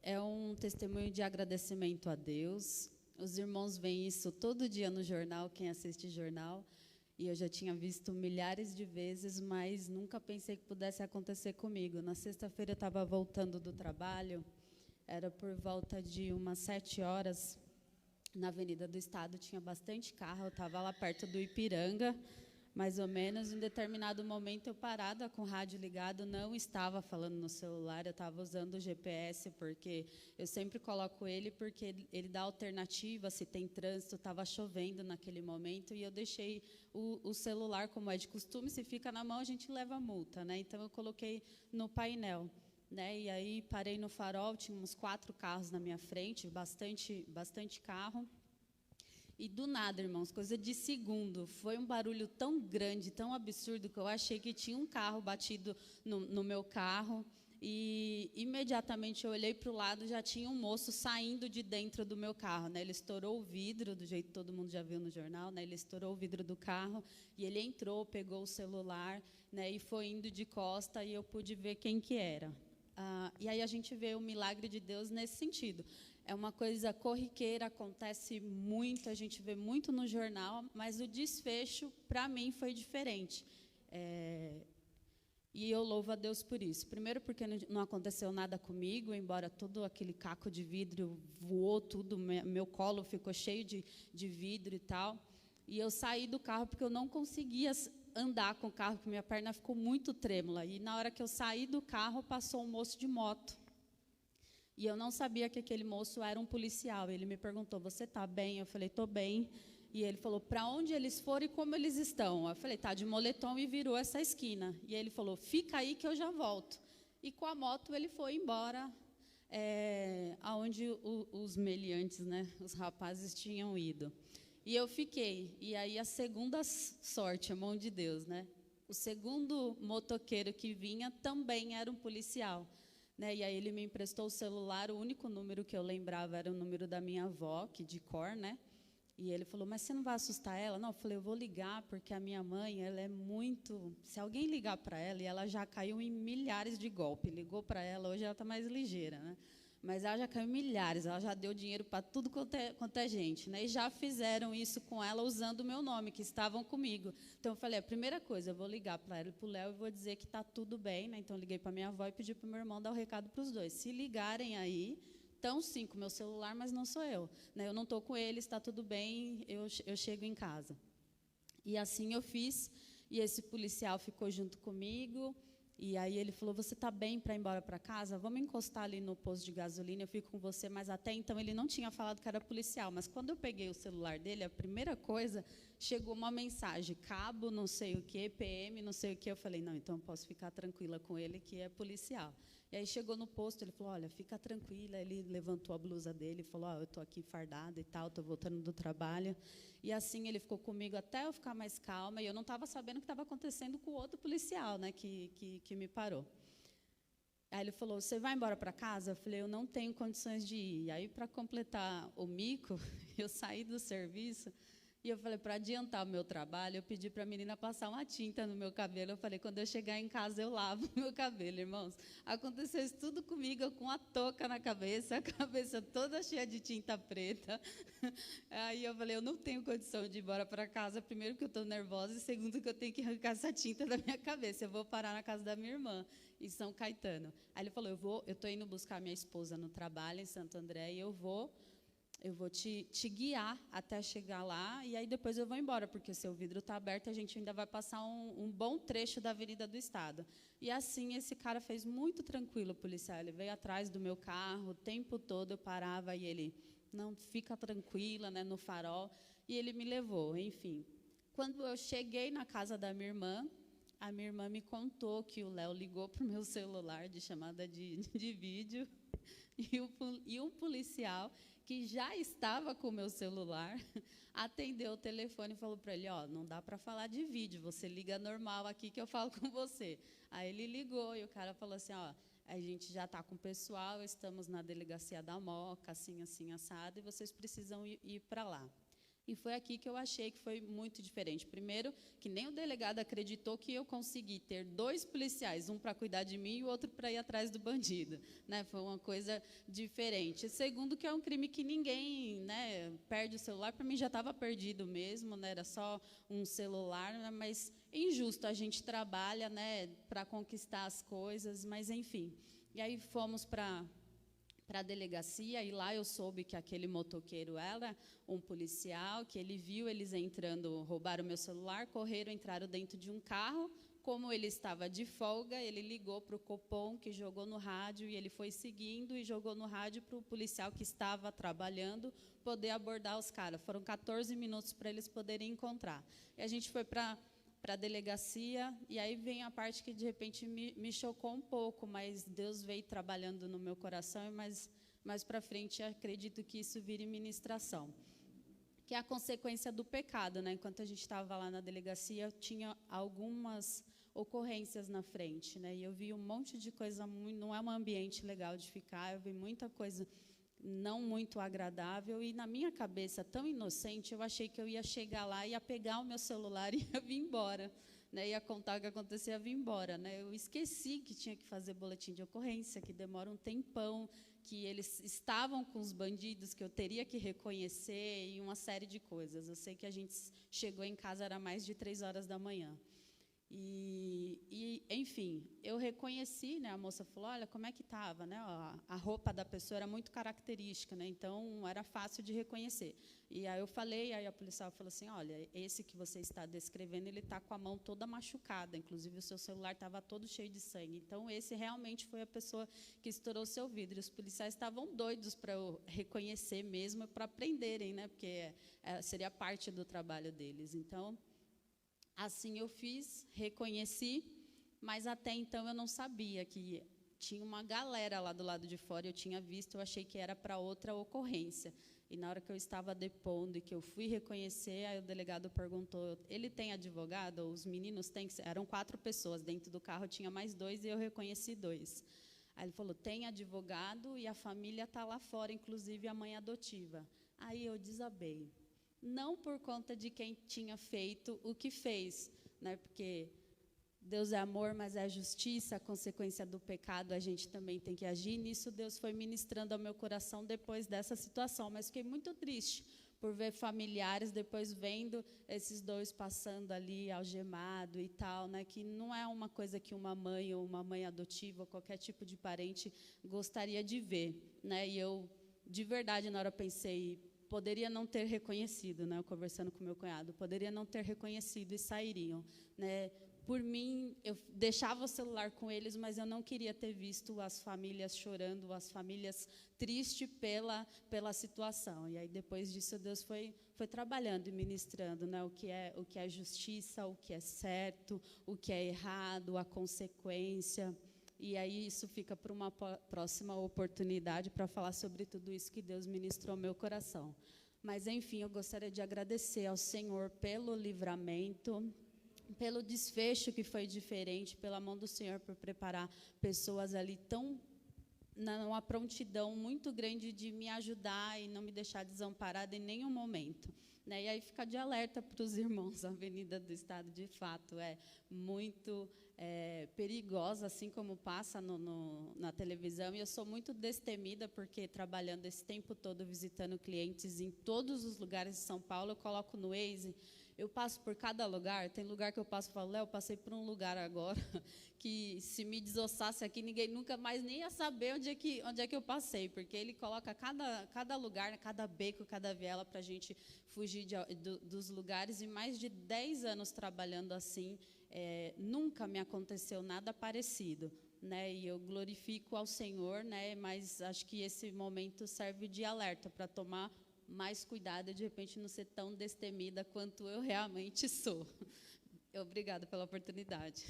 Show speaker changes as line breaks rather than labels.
É um testemunho de agradecimento a Deus. Os irmãos veem isso todo dia no jornal, quem assiste jornal, e eu já tinha visto milhares de vezes, mas nunca pensei que pudesse acontecer comigo. Na sexta-feira eu estava voltando do trabalho, era por volta de umas 7 horas, na Avenida do Estado, tinha bastante carro, eu estava lá perto do Ipiranga, mais ou menos. Em determinado momento, eu parada com o rádio ligado, não estava falando no celular, eu estava usando o GPS, porque eu sempre coloco ele, porque ele dá alternativa, se tem trânsito, estava chovendo naquele momento, e eu deixei o celular, como é de costume, se fica na mão, a gente leva multa, né? Então, eu coloquei no painel. Né? E aí parei no farol, tinha uns 4 carros na minha frente, bastante carro. E do nada, irmãos, coisa de segundo, foi um barulho tão grande, tão absurdo, que eu achei que tinha um carro batido no meu carro. E imediatamente eu olhei para o lado, já tinha um moço saindo de dentro do meu carro. Né? Ele estourou o vidro, do jeito que todo mundo já viu no jornal, né? Ele estourou o vidro do carro e ele entrou, pegou o celular, né? E foi indo de costa, e eu pude ver quem que era. E aí a gente vê o milagre de Deus nesse sentido. É uma coisa corriqueira, acontece muito, a gente vê muito no jornal, mas o desfecho, para mim, foi diferente. E eu louvo a Deus por isso. Primeiro, porque não aconteceu nada comigo, embora todo aquele caco de vidro voou tudo, meu colo ficou cheio de vidro e tal. E eu saí do carro porque eu não conseguia andar com o carro, porque minha perna ficou muito trêmula. E na hora que eu saí do carro, passou um moço de moto. E eu não sabia que aquele moço era um policial. Ele me perguntou, você está bem? Eu falei, estou bem. E ele falou, para onde eles foram e como eles estão? Eu falei, tá de moletom, e virou essa esquina. E ele falou, fica aí que eu já volto. E com a moto ele foi embora, aonde os meliantes, né, os rapazes tinham ido. E eu fiquei. E aí a segunda sorte, a mão de Deus, né? O segundo motoqueiro que vinha também era um policial. Né? E aí ele me emprestou o celular, o único número que eu lembrava era o número da minha avó, que de cor, né? E ele falou, mas você não vai assustar ela? Não, eu falei, eu vou ligar, porque a minha mãe, ela é muito... Se alguém ligar para ela, e ela já caiu em milhares de golpes, ligou para ela, hoje ela está mais ligeira, né? Mas ela já caiu em milhares, ela já deu dinheiro para tudo quanto é gente, né? E já fizeram isso com ela usando o meu nome, que estavam comigo. Então, eu falei, a primeira coisa, eu vou ligar para ela e para o Léo e vou dizer que está tudo bem, né? Então, eu liguei para minha avó e pedi para o meu irmão dar o recado para os dois. Se ligarem aí, estão sim com o meu celular, mas não sou eu. Né? Eu não estou com eles, está tudo bem, eu chego em casa. E assim eu fiz, e esse policial ficou junto comigo. E aí ele falou, você está bem para ir embora para casa? Vamos encostar ali no posto de gasolina, eu fico com você. Mas até então ele não tinha falado que era policial. Mas quando eu peguei o celular dele, a primeira coisa, chegou uma mensagem, cabo não sei o quê, PM não sei o quê. Eu falei, não, então eu posso ficar tranquila com ele, que é policial. E aí chegou no posto, ele falou, olha, fica tranquila. Ele levantou a blusa dele e falou, eu estou aqui fardada e tal, estou voltando do trabalho. E assim ele ficou comigo até eu ficar mais calma, e eu não estava sabendo o que estava acontecendo com o outro policial, né, que me parou. Aí ele falou, você vai embora para casa? Eu falei, eu não tenho condições de ir. E aí, para completar o mico, eu saí do serviço, e eu falei, para adiantar o meu trabalho, eu pedi para a menina passar uma tinta no meu cabelo. Eu falei, quando eu chegar em casa, eu lavo o meu cabelo, irmãos. Aconteceu isso tudo comigo, eu com a touca na cabeça, a cabeça toda cheia de tinta preta. Aí eu falei, eu não tenho condição de ir embora para casa, primeiro que eu estou nervosa, e segundo que eu tenho que arrancar essa tinta da minha cabeça. Eu vou parar na casa da minha irmã, em São Caetano. Aí ele falou, eu estou indo buscar minha esposa no trabalho, em Santo André, e eu vou te guiar até chegar lá, e aí depois eu vou embora, porque seu vidro está aberto e a gente ainda vai passar um bom trecho da Avenida do Estado. E assim, esse cara fez muito tranquilo, o policial. Ele veio atrás do meu carro, o tempo todo eu parava e ele, não, fica tranquila, né, no farol. E ele me levou, enfim. Quando eu cheguei na casa da minha irmã, a minha irmã me contou que o Léo ligou para o meu celular de chamada de vídeo, e um policial que já estava com o meu celular, atendeu o telefone e falou para ele, não dá para falar de vídeo, você liga normal aqui que eu falo com você. Aí ele ligou e o cara falou assim, a gente já está com o pessoal, estamos na delegacia da Moca, assim, assim, assado, e vocês precisam ir para lá. E foi aqui que eu achei que foi muito diferente. Primeiro, que nem o delegado acreditou que eu consegui ter 2 policiais, um para cuidar de mim e o outro para ir atrás do bandido, né? Foi uma coisa diferente. Segundo, que é um crime que ninguém, né, perde o celular. Para mim já estava perdido mesmo, né? Era só um celular, né? Mas é injusto, a gente trabalha, né, para conquistar as coisas, mas enfim. E aí fomos para a delegacia, e lá eu soube que aquele motoqueiro era um policial, que ele viu eles entrando, roubaram o meu celular, correram, entraram dentro de um carro. Como ele estava de folga, ele ligou para o Copom, que jogou no rádio, e ele foi seguindo e jogou no rádio para o policial que estava trabalhando poder abordar os caras. Foram 14 minutos para eles poderem encontrar. E a gente foi para a delegacia, e aí vem a parte que, de repente, me chocou um pouco, mas Deus veio trabalhando no meu coração, e mais para frente, acredito que isso vire ministração. Que é a consequência do pecado, né? Enquanto a gente estava lá na delegacia, tinha algumas ocorrências na frente, né? E eu vi um monte de coisa, não é um ambiente legal de ficar, eu vi muita coisa não muito agradável, e na minha cabeça, tão inocente, eu achei que eu ia chegar lá, ia pegar o meu celular e ia vir embora, né? Ia contar o que acontecia e ia vir embora, né? Eu esqueci que tinha que fazer boletim de ocorrência, que demora um tempão, que eles estavam com os bandidos, que eu teria que reconhecer, e uma série de coisas. Eu sei que a gente chegou em casa, era mais de 3 horas da manhã. Enfim, eu reconheci, né? A moça falou, olha, como é que estava, né? A roupa da pessoa era muito característica, né? Então, era fácil de reconhecer. E aí eu falei, aí a policial falou assim, olha, esse que você está descrevendo, ele está com a mão toda machucada, inclusive o seu celular estava todo cheio de sangue. Então, esse realmente foi a pessoa que estourou o seu vidro. E os policiais estavam doidos para eu reconhecer mesmo, para aprenderem, né? Porque seria parte do trabalho deles. Então, assim eu fiz, reconheci, mas até então eu não sabia que tinha uma galera lá do lado de fora, eu tinha visto, eu achei que era para outra ocorrência. E na hora que eu estava depondo e que eu fui reconhecer, aí o delegado perguntou, ele tem advogado? Os meninos têm? Eram 4 pessoas, dentro do carro tinha mais 2 e eu reconheci 2. Aí ele falou, tem advogado e a família está lá fora, inclusive a mãe adotiva. Aí eu desabei. Não por conta de quem tinha feito o que fez, né? Porque Deus é amor, mas é justiça, a consequência do pecado a gente também tem que agir. Nisso Deus foi ministrando ao meu coração depois dessa situação, mas fiquei muito triste por ver familiares depois vendo esses 2 passando ali algemado e tal, né? Que não é uma coisa que uma mãe ou uma mãe adotiva ou qualquer tipo de parente gostaria de ver, né? E eu, de verdade, na hora pensei, poderia não ter reconhecido, né? Eu conversando com meu cunhado, poderia não ter reconhecido e sairiam, né? Por mim, eu deixava o celular com eles, mas eu não queria ter visto as famílias chorando, as famílias tristes pela situação. E aí, depois disso, Deus foi trabalhando e ministrando, né? O que é justiça, o que é certo, o que é errado, a consequência. E aí isso fica para uma próxima oportunidade para falar sobre tudo isso que Deus ministrou ao meu coração. Mas, enfim, eu gostaria de agradecer ao Senhor pelo livramento, pelo desfecho que foi diferente, pela mão do Senhor por preparar pessoas ali numa prontidão muito grande de me ajudar e não me deixar desamparada em nenhum momento, né? E aí fica de alerta para os irmãos, a Avenida do Estado, de fato, é muito perigosa, assim como passa na televisão, e eu sou muito destemida, porque trabalhando esse tempo todo, visitando clientes em todos os lugares de São Paulo, eu coloco no Waze, eu passo por cada lugar, tem lugar que eu passo e falo, Léo, eu passei por um lugar agora, que se me desossasse aqui, ninguém nunca mais nem ia saber onde é que eu passei, porque ele coloca cada lugar, cada beco, cada viela, para a gente fugir dos lugares, e mais de 10 anos trabalhando assim, nunca me aconteceu nada parecido, né? E eu glorifico ao Senhor, né? Mas acho que esse momento serve de alerta para tomar mais cuidado e, de repente, não ser tão destemida quanto eu realmente sou. Obrigada pela oportunidade.